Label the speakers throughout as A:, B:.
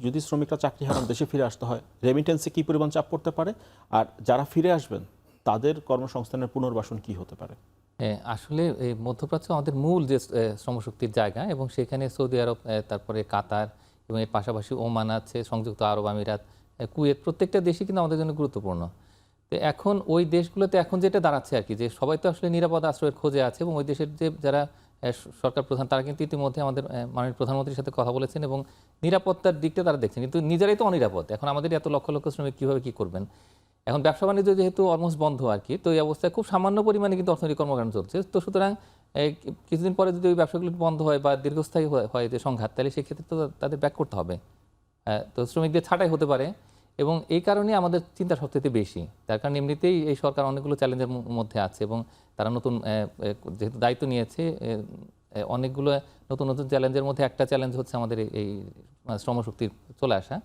A: যদি শ্রমিকরা চাকরি হারান দেশে ফিরে আসতে হয়, রেমিটেন্সে কি পরিমাণ চাপ পড়তে পারে, আর যারা ফিরে আসবেন তাদের কর্মসংস্থানের পুনর্বাসন কি হতে পারে?
B: আসলে এই মধ্যপ্রাচ্য আমাদের মূল যে শ্রমশক্তির জায়গা, এবং সেখানে সৌদি আরব, তারপরে কাতার, এবং এর পাশাপাশি ওমান আছে, সংযুক্ত আরব আমিরাত, কুয়েত, প্রত্যেকটা দেশই কিন্তু আমাদের জন্য গুরুত্বপূর্ণ। তো এখন ওই দেশগুলোতে এখন যেটা দাঁড়াচ্ছে আর কি, যে সবাই তো আসলে নিরাপদ আশ্রয়ের খোঁজে আছে, এবং ওই দেশের যে যারা সরকার প্রধান, তারা কিন্তু ইতিমধ্যে আমাদের মাননীয় প্রধানমন্ত্রীর সাথে কথা বলেছেন, এবং নিরাপত্তার দিকটা তারা দেখছেন, কিন্তু নিজেরাই তো অনিরাপদ। এখন আমাদের এত লক্ষ লক্ষ শ্রমিক কীভাবে কী করবেন? এখন ব্যবসা বাণিজ্য যেহেতু অলমোস্ট বন্ধ আর কি, তো এই অবস্থায় খুব সামান্য পরিমাণে কিন্তু অর্থনৈতিক কর্মকাণ্ড চলছে। তো সুতরাং কিছুদিন পরে যদি ওই ব্যবসাগুলো বন্ধ হয় বা দীর্ঘস্থায়ী হয় যে সংঘাত, তাহলে সেক্ষেত্রে তো তাদের ব্যাক করতে হবে। তো শ্রমিকদের ছাঁটাই হতে পারে, এবং এই কারণে আমাদের চিন্তা সবচেয়ে বেশি। তার কারণ এমনিতেই এই সরকার অনেকগুলো চ্যালেঞ্জের মধ্যে আছে, এবং তারা নতুন যেহেতু দায়িত্ব নিয়েছে, অনেকগুলো নতুন নতুন চ্যালেঞ্জের মধ্যে একটা চ্যালেঞ্জ হচ্ছে আমাদের এই শ্রমশক্তির চলে আসা।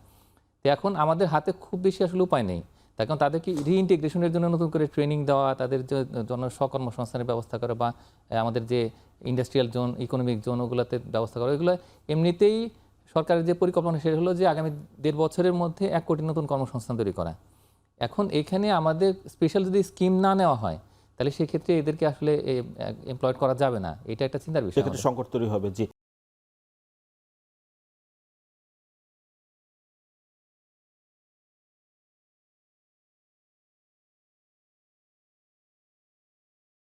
B: তো এখন আমাদের হাতে খুব বেশি আসলে উপায় নেই। তার কারণ তাদেরকে রিইন্টিগ্রেশনের জন্য নতুন করে ট্রেনিং দেওয়া, তাদের জন্য স্বকর্মসংস্থানের ব্যবস্থা করা, বা আমাদের যে ইন্ডাস্ট্রিয়াল জোন, ইকোনমিক জোন, ওগুলোতে ব্যবস্থা করা, এগুলো এমনিতেই সরকারের যে পরিকল্পনা সেটা হলো যে আগামী 1.5 বছরের মধ্যে 1 কোটি নতুন কর্মসংস্থান তৈরি করা। এখন এখানে আমাদের স্পেশাল যদি স্কিম না নেওয়া হয়, তাহলে সেক্ষেত্রে এদেরকে আসলে এমপ্লয়েড করা যাবে না। এটা একটা চিন্তার বিষয়।
A: সেক্ষেত্রে সংকট তৈরি হবে। জি।